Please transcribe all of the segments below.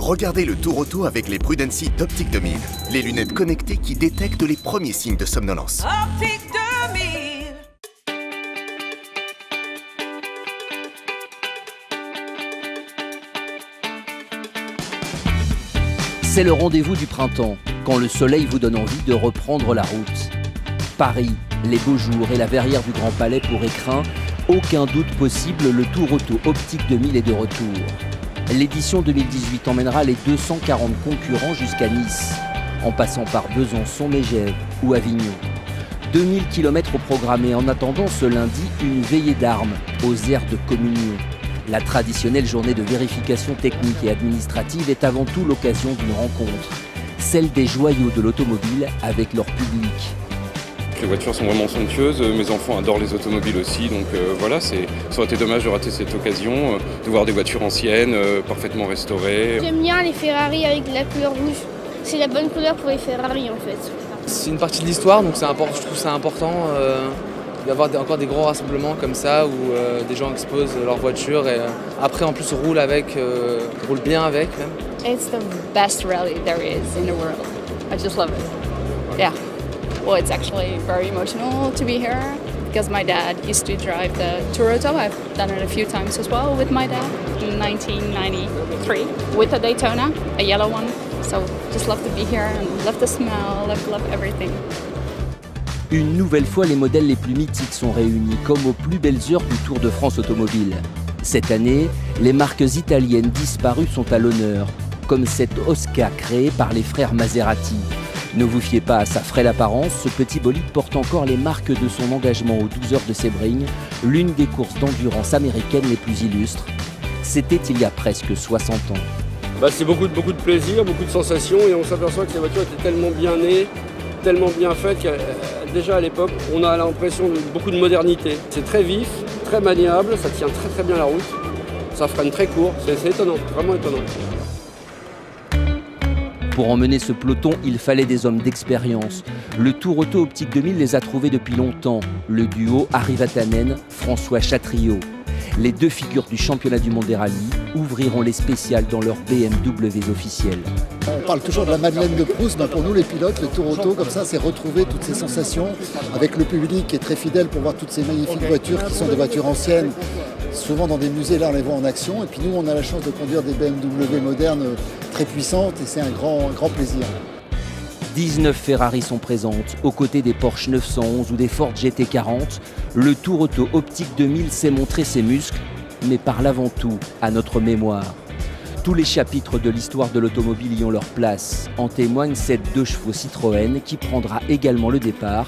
Regardez le tour auto avec les Prudency d'Optique 2000. Les lunettes connectées qui détectent les premiers signes de somnolence. Optique 2000. C'est le rendez-vous du printemps, quand le soleil vous donne envie de reprendre la route. Paris, les beaux jours et la verrière du Grand Palais pour écrin, aucun doute possible, le Tour Auto Optique 2000 est de retour. L'édition 2018 emmènera les 240 concurrents jusqu'à Nice, en passant par Besançon, Megève ou Avignon. 2000 km programmés. En attendant ce lundi, une veillée d'armes aux aires de communion. La traditionnelle journée de vérification technique et administrative est avant tout l'occasion d'une rencontre, celle des joyaux de l'automobile avec leur public. Les voitures sont vraiment somptueuses, mes enfants adorent les automobiles aussi, donc voilà, ça aurait été dommage de rater cette occasion, de voir des voitures anciennes, parfaitement restaurées. J'aime bien les Ferrari avec la couleur rouge, c'est la bonne couleur pour les Ferrari en fait. C'est une partie de l'histoire, donc je trouve ça important d'avoir encore des gros rassemblements comme ça où des gens exposent leur voiture et après en plus roulent bien avec même. It's the best rally there is in the world. I just love it. Yeah. Well, it's actually very emotional to be here because my dad used to drive the Tour Auto. I've done it a few times as well with my dad in 1993 with a Daytona, a yellow one. So just love to be here and love the smell, love everything. Une nouvelle fois, les modèles les plus mythiques sont réunis, comme aux plus belles heures du Tour de France automobile. Cette année, les marques italiennes disparues sont à l'honneur, comme cette Oscar créée par les frères Maserati. Ne vous fiez pas à sa frêle apparence, ce petit bolide porte encore les marques de son engagement aux 12 heures de Sebring, l'une des courses d'endurance américaines les plus illustres. C'était il y a presque 60 ans. C'est beaucoup de plaisir, beaucoup de sensations et on s'aperçoit que ces voitures étaient tellement bien nées, tellement bien faites que déjà à l'époque on a l'impression de beaucoup de modernité. C'est très vif, très maniable, ça tient très bien la route, ça freine très court, c'est étonnant, vraiment étonnant. Pour emmener ce peloton, il fallait des hommes d'expérience. Le Tour Auto Optique 2000 les a trouvés depuis longtemps. Le duo Harry Vatanen, François Chatriot. Les deux figures du championnat du monde des rallyes ouvriront les spéciales dans leur BMWs officiels. On parle toujours de la Madeleine de Proust, pour nous les pilotes, le Tour Auto, comme ça, c'est retrouver toutes ces sensations avec le public qui est très fidèle pour voir toutes ces magnifiques voitures qui sont des voitures anciennes. Souvent dans des musées, là on les voit en action, et puis nous on a la chance de conduire des BMW modernes très puissantes et c'est un grand plaisir. 19 Ferrari sont présentes, aux côtés des Porsche 911 ou des Ford GT40. Le Tour Auto Optique 2000 sait montrer ses muscles, mais parle avant tout à notre mémoire. Tous les chapitres de l'histoire de l'automobile y ont leur place. En témoigne cette 2 chevaux Citroën qui prendra également le départ,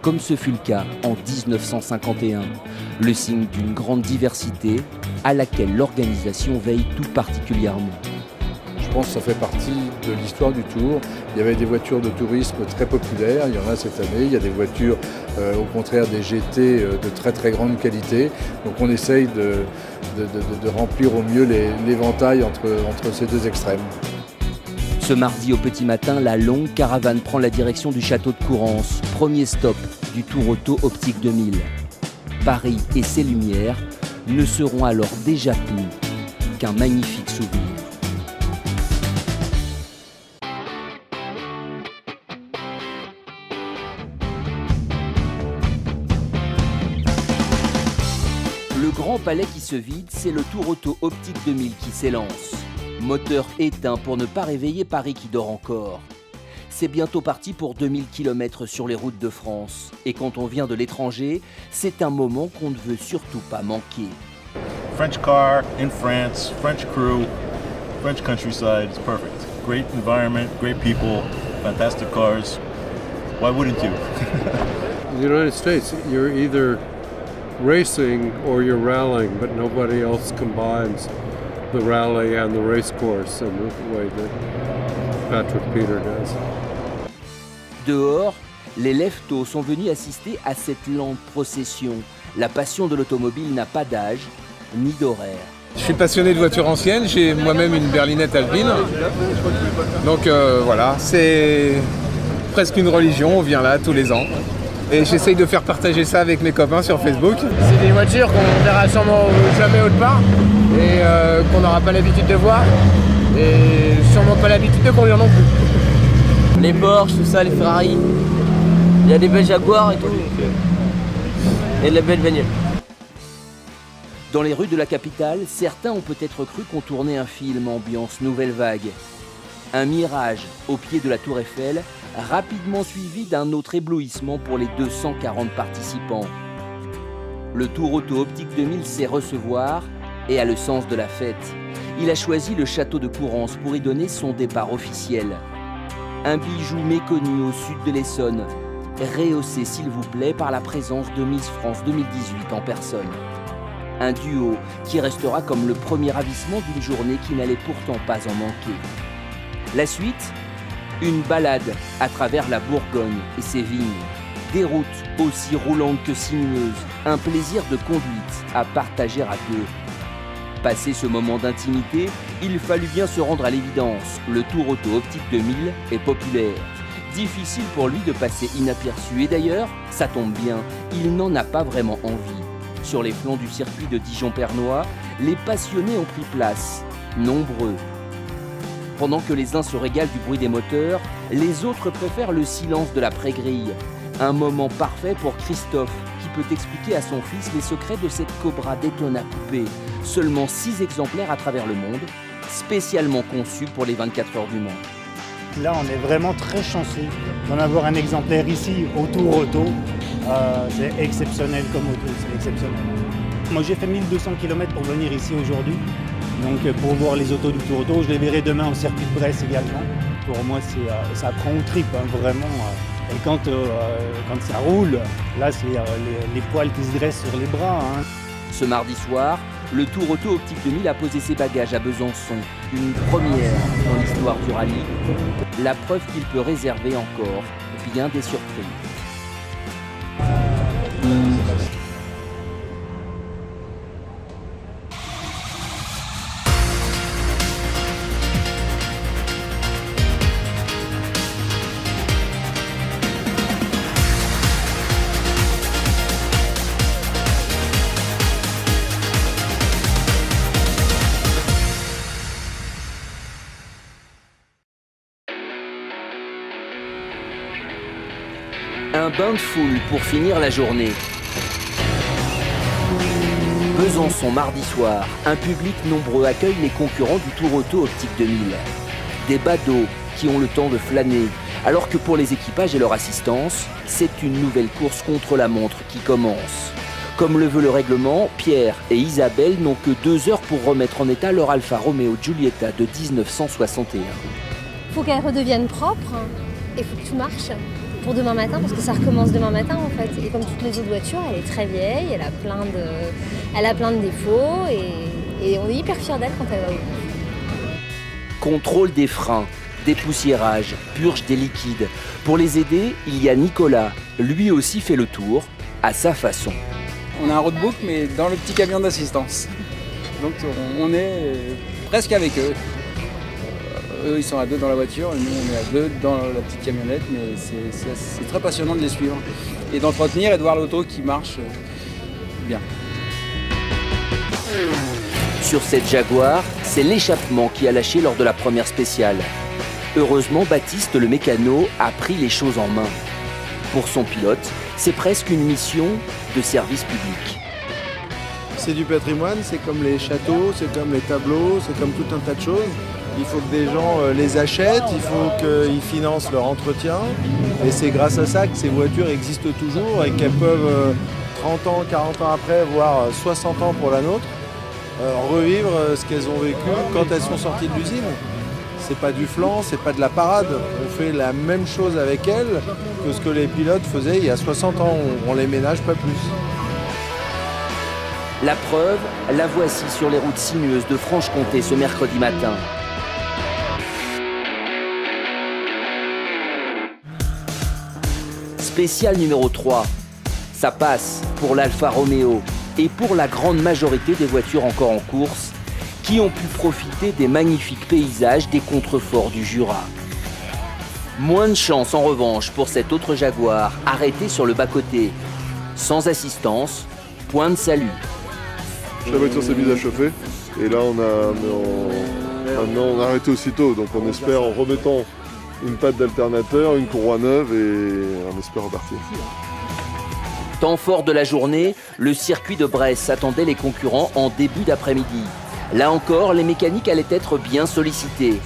comme ce fut le cas en 1951. Le signe d'une grande diversité à laquelle l'organisation veille tout particulièrement. Je pense que ça fait partie de l'histoire du Tour. Il y avait des voitures de tourisme très populaires, il y en a cette année. Il y a des voitures, au contraire, des GT de très grande qualité. Donc on essaye de remplir au mieux l'éventail entre ces deux extrêmes. Ce mardi au petit matin, la longue caravane prend la direction du château de Courance, premier stop du Tour Auto Optique 2000. Paris et ses lumières ne seront alors déjà plus qu'un magnifique souvenir. Le Grand Palais qui se vide, c'est le Tour Auto Optique 2000 qui s'élance. Moteur éteint pour ne pas réveiller Paris qui dort encore. C'est bientôt parti pour 2000 km sur les routes de France. Et quand on vient de l'étranger, c'est un moment qu'on ne veut surtout pas manquer. French car in France, French crew, French countryside, it's perfect. Great environment, great people, fantastic cars. Why wouldn't you? In the United States, you're either racing or you're rallying, but nobody else combines the rally and the race course in the way that Patrick Peter does. Dehors, les leftos sont venus assister à cette lente procession. La passion de l'automobile n'a pas d'âge ni d'horaire. Je suis passionné de voitures anciennes, j'ai moi-même une berlinette alpine. Donc voilà, c'est presque une religion, on vient là tous les ans. Et j'essaye de faire partager ça avec mes copains sur Facebook. C'est des voitures qu'on verra sûrement jamais autre part et qu'on n'aura pas l'habitude de voir. Et l'habitude de conduire non plus. Les Porsche, tout ça, les Ferrari. Il y a des belles Jaguars et tout. Et de la belle bagnole. Dans les rues de la capitale, certains ont peut-être cru qu'on tournait un film ambiance nouvelle vague. Un mirage au pied de la Tour Eiffel, rapidement suivi d'un autre éblouissement pour les 240 participants. Le Tour Auto Optique 2000 sait recevoir et a le sens de la fête. Il a choisi le château de Courrance pour y donner son départ officiel. Un bijou méconnu au sud de l'Essonne, rehaussé s'il vous plaît par la présence de Miss France 2018 en personne. Un duo qui restera comme le premier ravissement d'une journée qui n'allait pourtant pas en manquer. La suite, une balade à travers la Bourgogne et ses vignes. Des routes aussi roulantes que sinueuses, un plaisir de conduite à partager à deux. Passé ce moment d'intimité, il fallut bien se rendre à l'évidence. Le Tour Auto Optique 2000 est populaire. Difficile pour lui de passer inaperçu. Et d'ailleurs, ça tombe bien, il n'en a pas vraiment envie. Sur les flancs du circuit de Dijon-Pernois, les passionnés ont pris place, nombreux. Pendant que les uns se régalent du bruit des moteurs, les autres préfèrent le silence de la pré-grille. Un moment parfait pour Christophe, qui peut expliquer à son fils les secrets de cette Cobra Daytona coupée. Seulement 6 exemplaires à travers le monde, spécialement conçus pour les 24 heures du Mans. Là, on est vraiment très chanceux d'en avoir un exemplaire ici au Tour Auto. C'est exceptionnel comme auto, c'est exceptionnel. Moi, j'ai fait 1200 km pour venir ici aujourd'hui. Donc, pour voir les autos du Tour Auto, je les verrai demain au circuit de Brest également. Pour moi, ça prend au trip, hein, vraiment. Et quand ça roule, là, c'est les poils qui se dressent sur les bras. Hein. Ce mardi soir, le Tour Auto Optique 2000 a posé ses bagages à Besançon. Une première dans l'histoire du rallye. La preuve qu'il peut réserver encore bien des surprises. Un bain de foule pour finir la journée. Besançon mardi soir, un public nombreux accueille les concurrents du Tour Auto Optique 2000. Des badauds qui ont le temps de flâner, alors que pour les équipages et leur assistance, c'est une nouvelle course contre la montre qui commence. Comme le veut le règlement, Pierre et Isabelle n'ont que 2 heures pour remettre en état leur Alfa Romeo Giulietta de 1961. Il faut qu'elle redevienne propre et il faut que tout marche pour demain matin, parce que ça recommence demain matin en fait. Et comme toutes les autres voitures, elle est très vieille, elle a plein de défauts et on est hyper fiers d'elle quand elle va au bout. Contrôle des freins, dépoussiérage, purge des liquides. Pour les aider, il y a Nicolas. Lui aussi fait le tour, à sa façon. On a un roadbook, mais dans le petit camion d'assistance. Donc on est presque avec eux. Eux, ils sont à 2 dans la voiture, et nous, on est à 2 dans la petite camionnette, mais c'est très passionnant de les suivre. Et d'entretenir et de voir l'auto qui marche bien. Sur cette Jaguar, c'est l'échappement qui a lâché lors de la première spéciale. Heureusement, Baptiste, le mécano, a pris les choses en main. Pour son pilote, c'est presque une mission de service public. C'est du patrimoine, c'est comme les châteaux, c'est comme les tableaux, c'est comme tout un tas de choses. Il faut que des gens les achètent, il faut qu'ils financent leur entretien. Et c'est grâce à ça que ces voitures existent toujours et qu'elles peuvent, 30 ans, 40 ans après, voire 60 ans pour la nôtre, revivre ce qu'elles ont vécu quand elles sont sorties de l'usine. C'est pas du flan, c'est pas de la parade. On fait la même chose avec elles que ce que les pilotes faisaient il y a 60 ans. On les ménage pas plus. La preuve, la voici sur les routes sinueuses de Franche-Comté ce mercredi matin. Spécial numéro 3. Ça passe pour l'Alfa Romeo et pour la grande majorité des voitures encore en course qui ont pu profiter des magnifiques paysages des contreforts du Jura. Moins de chance en revanche pour cette autre Jaguar arrêtée sur le bas-côté. Sans assistance, point de salut. La voiture s'est mise à chauffer et là Maintenant, on a arrêté aussitôt, donc on espère en remettant une patte d'alternateur, une courroie neuve et on espère repartir. Temps fort de la journée, le circuit de Brest attendait les concurrents en début d'après-midi. Là encore, les mécaniques allaient être bien sollicités.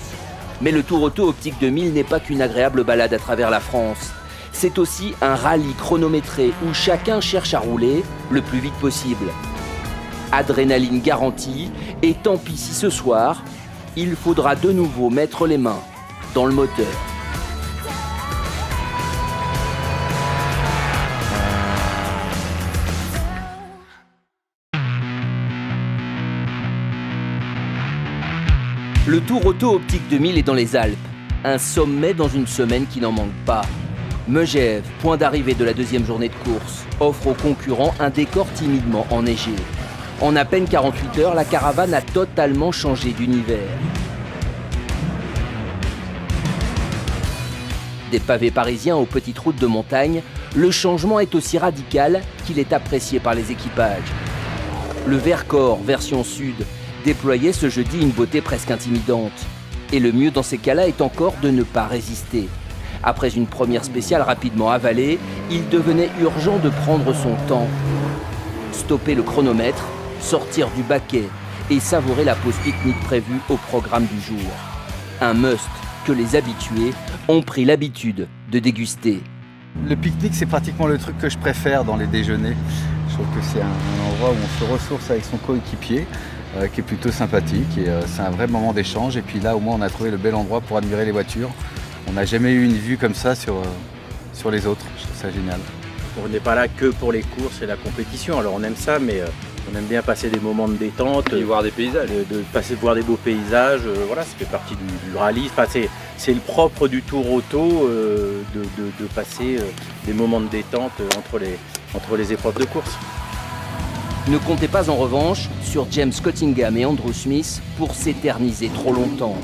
Mais le Tour Auto Optique 2000 n'est pas qu'une agréable balade à travers la France. C'est aussi un rallye chronométré où chacun cherche à rouler le plus vite possible. Adrénaline garantie, et tant pis si ce soir, il faudra de nouveau mettre les mains dans le moteur. Le Tour Auto Optique 2000 est dans les Alpes. Un sommet dans une semaine qui n'en manque pas. Megève, point d'arrivée de la deuxième journée de course, offre aux concurrents un décor timidement enneigé. En à peine 48 heures, la caravane a totalement changé d'univers. Des pavés parisiens aux petites routes de montagne, le changement est aussi radical qu'il est apprécié par les équipages. Le Vercors, version sud, déployait ce jeudi une beauté presque intimidante. Et le mieux dans ces cas-là est encore de ne pas résister. Après une première spéciale rapidement avalée, il devenait urgent de prendre son temps. Stopper le chronomètre, sortir du baquet et savourer la pause pique-nique prévue au programme du jour. Un must que les habitués ont pris l'habitude de déguster. Le pique-nique, c'est pratiquement le truc que je préfère dans les déjeuners. Je trouve que c'est un endroit où on se ressource avec son coéquipier, qui est plutôt sympathique. Et c'est un vrai moment d'échange. Et puis là, au moins, on a trouvé le bel endroit pour admirer les voitures. On n'a jamais eu une vue comme ça sur les autres. Je trouve ça génial. On n'est pas là que pour les courses et la compétition. Alors on aime ça, mais on aime bien passer des moments de détente. Et voir des paysages. De voir des beaux paysages. Voilà, ça fait partie du rallye. Enfin, c'est le propre du Tour Auto de passer des moments de détente entre les épreuves de course. Ne comptez pas en revanche sur James Cottingham et Andrew Smith pour s'éterniser trop longtemps.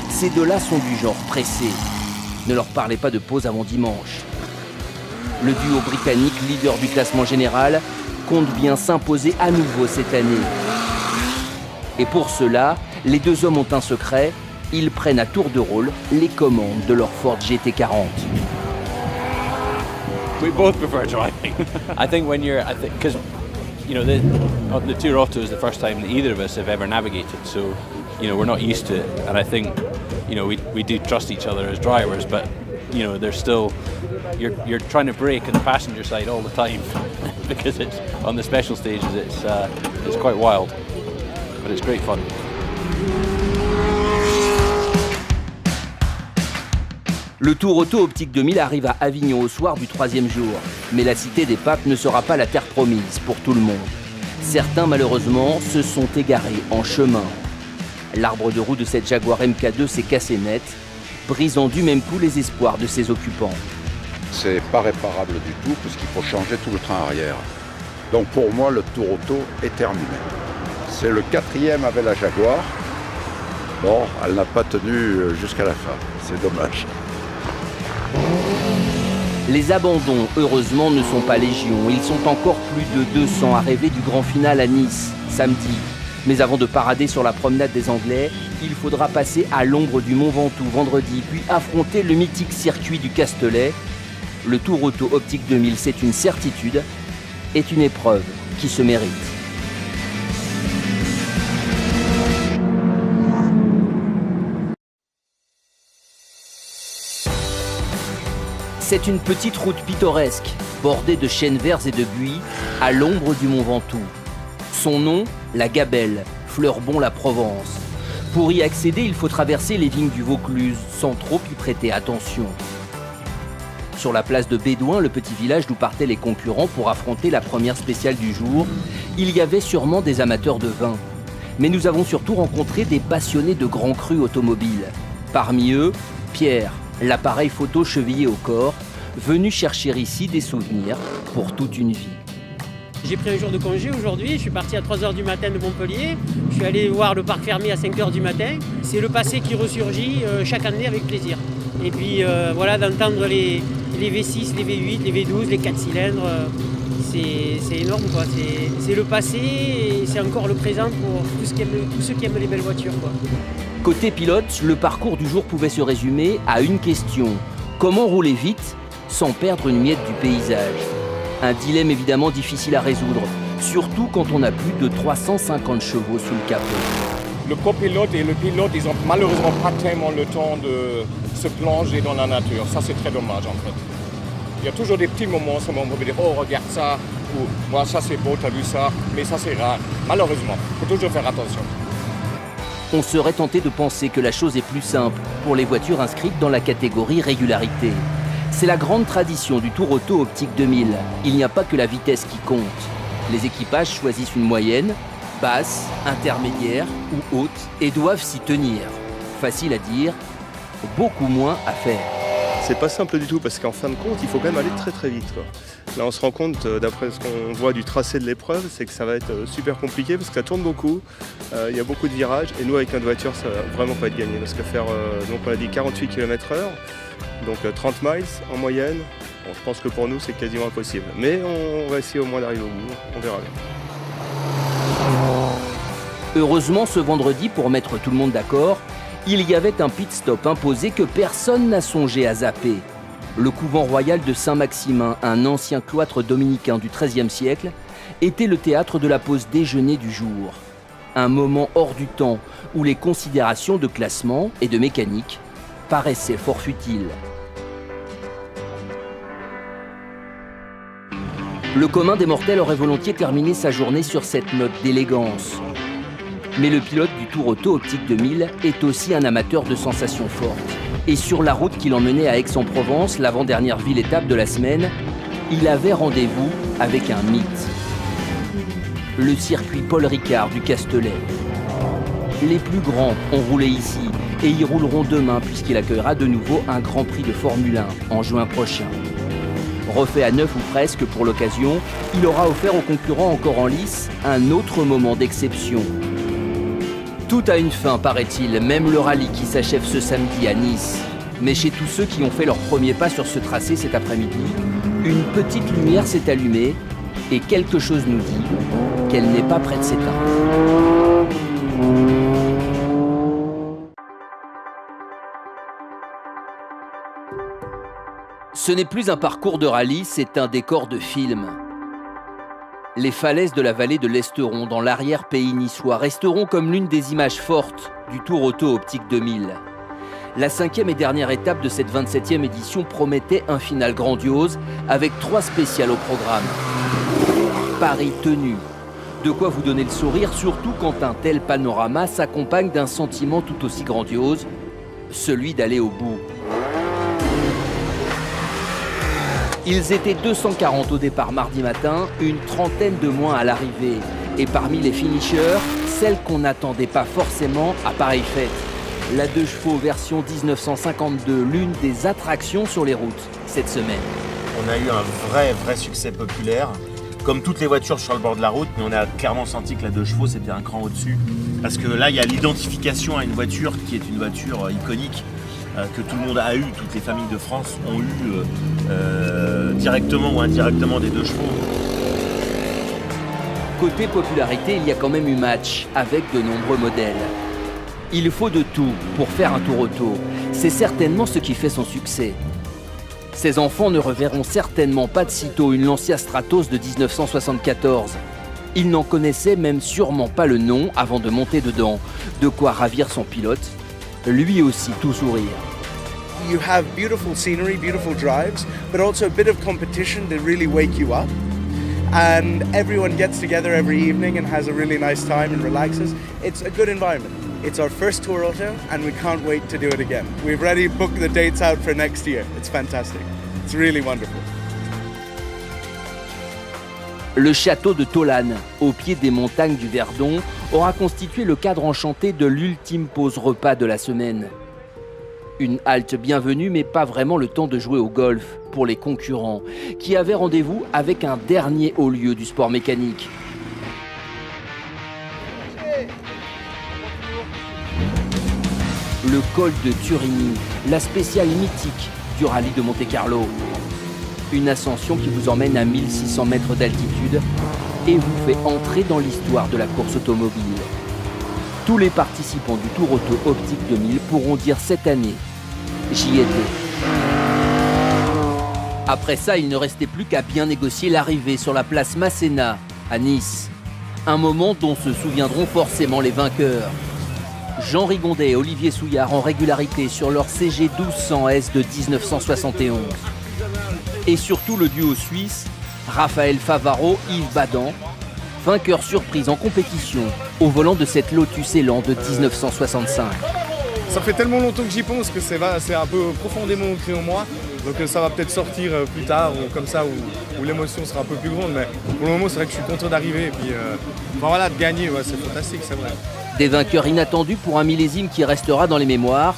Ces deux-là sont du genre pressé. Ne leur parlez pas de pause avant dimanche. Le duo britannique, leader du classement général, compte bien s'imposer à nouveau cette année. Et pour cela, les deux hommes ont un secret. Ils prennent à tour de rôle les commandes de leur Ford GT40. We both prefer driving. I think when you're, because you know the Tour Auto is the first time that either of us have ever navigated, so we're not used to it, and I think we do trust each other as drivers, but there's still you're trying to brake on the passenger side all the time because it's on the special stages it's quite wild, but it's great fun. Le Tour Auto Optique 2000 arrive à Avignon au soir du troisième jour. Mais la Cité des Papes ne sera pas la terre promise pour tout le monde. Certains, malheureusement, se sont égarés en chemin. L'arbre de roue de cette Jaguar MK2 s'est cassé net, brisant du même coup les espoirs de ses occupants. C'est pas réparable du tout, puisqu'il faut changer tout le train arrière. Donc pour moi, le Tour Auto est terminé. C'est le 4e avec la Jaguar. Bon, elle n'a pas tenu jusqu'à la fin. C'est dommage. Les abandons, heureusement, ne sont pas légion. Ils sont encore plus de 200 à rêver du grand final à Nice, samedi. Mais avant de parader sur la promenade des Anglais, il faudra passer à l'ombre du Mont Ventoux vendredi, puis affronter le mythique circuit du Castellet. Le Tour Auto Optique 2000, c'est une certitude, est une épreuve qui se mérite. C'est une petite route pittoresque, bordée de chênes verts et de buis, à l'ombre du Mont Ventoux. Son nom, la Gabelle, fleure bon la Provence. Pour y accéder, il faut traverser les vignes du Vaucluse, sans trop y prêter attention. Sur la place de Bédouin, le petit village d'où partaient les concurrents pour affronter la première spéciale du jour, il y avait sûrement des amateurs de vin. Mais nous avons surtout rencontré des passionnés de grands crus automobiles. Parmi eux, Pierre, l'appareil photo chevillé au corps, venu chercher ici des souvenirs pour toute une vie. J'ai pris un jour de congé aujourd'hui, je suis parti à 3h du matin de Montpellier, je suis allé voir le parc fermé à 5h du matin. C'est le passé qui ressurgit chaque année avec plaisir. Et puis voilà, d'entendre les V6, les V8, les V12, les 4 cylindres, c'est énorme quoi. C'est le passé et c'est encore le présent pour tous ceux qui aiment les belles voitures quoi. Côté pilote, le parcours du jour pouvait se résumer à une question. Comment rouler vite sans perdre une miette du paysage? Un dilemme évidemment difficile à résoudre, surtout quand on a plus de 350 chevaux sous le capot. Le copilote et le pilote, ils n'ont malheureusement pas tellement le temps de se plonger dans la nature. Ça, c'est très dommage en fait. Il y a toujours des petits moments où on peut dire « Oh, regarde ça » ou « Moi, ça c'est beau, t'as vu ça ?» Mais ça, c'est rare. Malheureusement, il faut toujours faire attention. On serait tenté de penser que la chose est plus simple pour les voitures inscrites dans la catégorie régularité. C'est la grande tradition du Tour Auto Optique 2000. Il n'y a pas que la vitesse qui compte. Les équipages choisissent une moyenne, basse, intermédiaire ou haute, et doivent s'y tenir. Facile à dire, beaucoup moins à faire. C'est pas simple du tout parce qu'en fin de compte, il faut quand même aller très très vite, quoi. Là, on se rend compte, d'après ce qu'on voit du tracé de l'épreuve, c'est que ça va être super compliqué parce que ça tourne beaucoup, il y a beaucoup de virages et nous, avec notre voiture, ça va vraiment pas être gagné parce que faire, donc on a dit 48 km/h, donc 30 miles en moyenne, bon, je pense que pour nous, c'est quasiment impossible. Mais on va essayer au moins d'arriver au bout, on verra bien. Heureusement, ce vendredi, pour mettre tout le monde d'accord, il y avait un pit stop imposé que personne n'a songé à zapper. Le couvent royal de Saint-Maximin, un ancien cloître dominicain du XIIIe siècle, était le théâtre de la pause déjeuner du jour. Un moment hors du temps où les considérations de classement et de mécanique paraissaient fort futiles. Le commun des mortels aurait volontiers terminé sa journée sur cette note d'élégance. Mais le pilote du Tour Auto Optique 2000 est aussi un amateur de sensations fortes. Et sur la route qui l'emmenait à Aix-en-Provence, l'avant-dernière ville-étape de la semaine, il avait rendez-vous avec un mythe. Le circuit Paul Ricard du Castellet. Les plus grands ont roulé ici et y rouleront demain puisqu'il accueillera de nouveau un Grand Prix de Formule 1 en juin prochain. Refait à neuf ou presque pour l'occasion, il aura offert aux concurrents encore en lice un autre moment d'exception. Tout a une fin, paraît-il, même le rallye qui s'achève ce samedi à Nice. Mais chez tous ceux qui ont fait leur premier pas sur ce tracé cet après-midi, une petite lumière s'est allumée et quelque chose nous dit qu'elle n'est pas près de s'éteindre. Ce n'est plus un parcours de rallye, c'est un décor de film. Les falaises de la vallée de l'Esteron, dans l'arrière-pays niçois, resteront comme l'une des images fortes du Tour Auto Optique 2000. La 5e et dernière étape de cette 27e édition promettait un final grandiose, avec 3 spéciales au programme. Paris tenu. De quoi vous donner le sourire, surtout quand un tel panorama s'accompagne d'un sentiment tout aussi grandiose, celui d'aller au bout. Ils étaient 240 au départ mardi matin, une trentaine de moins à l'arrivée. Et parmi les finishers, celle qu'on n'attendait pas forcément à pareille fête. La 2 chevaux version 1952, l'une des attractions sur les routes cette semaine. On a eu un vrai succès populaire. Comme toutes les voitures sur le bord de la route, mais on a clairement senti que la 2 chevaux c'était un cran au-dessus. Parce que là, il y a l'identification à une voiture qui est une voiture iconique. Que tout le monde a eu, toutes les familles de France ont eu directement ou indirectement des 2 chevaux. Côté popularité, il y a quand même eu match avec de nombreux modèles. Il faut de tout pour faire un Tour Auto. C'est certainement ce qui fait son succès. Ces enfants ne reverront certainement pas de sitôt une Lancia Stratos de 1974. Ils n'en connaissaient même sûrement pas le nom avant de monter dedans. De quoi ravir son pilote, lui aussi tout sourire. You have beautiful scenery, beautiful drives, but also a bit of competition to really wake you up. And everyone gets together every evening and has a really nice time and relaxes. It's a good environment. It's our first Tour Auto and we can't wait to do it again. We've already booked the dates out for next year. It's fantastic. It's really wonderful. Le château de Tolane, au pied des montagnes du Verdon, aura constitué le cadre enchanté de l'ultime pause repas de la semaine. Une halte bienvenue, mais pas vraiment le temps de jouer au golf pour les concurrents, qui avaient rendez-vous avec un dernier haut lieu du sport mécanique. Le col de Turini, la spéciale mythique du rallye de Monte-Carlo. Une ascension qui vous emmène à 1600 mètres d'altitude et vous fait entrer dans l'histoire de la course automobile. Tous les participants du Tour Auto Optique 2000 pourront dire cette année « J'y étais ». Après ça, il ne restait plus qu'à bien négocier l'arrivée sur la place Masséna, à Nice. Un moment dont se souviendront forcément les vainqueurs. Jean Rigondet et Olivier Souillard en régularité sur leur CG 1200S de 1971. Et surtout le duo suisse, Raphaël Favaro, Yves Badan, vainqueur surprise en compétition au volant de cette Lotus Elan de 1965. Ça fait tellement longtemps que j'y pense que c'est un peu profondément ancré en moi. Donc ça va peut-être sortir plus tard ou comme ça où l'émotion sera un peu plus grande. Mais pour le moment, c'est vrai que je suis content d'arriver. Et puis voilà, de gagner, ouais, c'est fantastique, c'est vrai. Des vainqueurs inattendus pour un millésime qui restera dans les mémoires.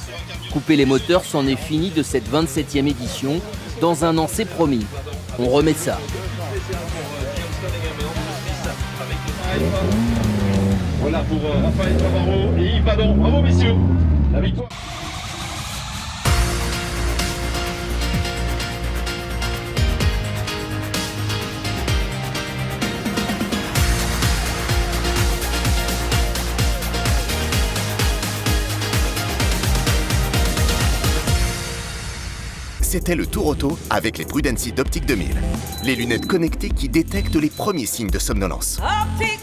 Couper les moteurs, c'en est fini de cette 27e édition. Dans un an, c'est promis. On remet ça. Voilà pour Raphaël Favaro et Yves Badan. Bravo messieurs, la victoire. C'était le Tour Auto avec les Prudency d'Optique 2000. Les lunettes connectées qui détectent les premiers signes de somnolence. Optique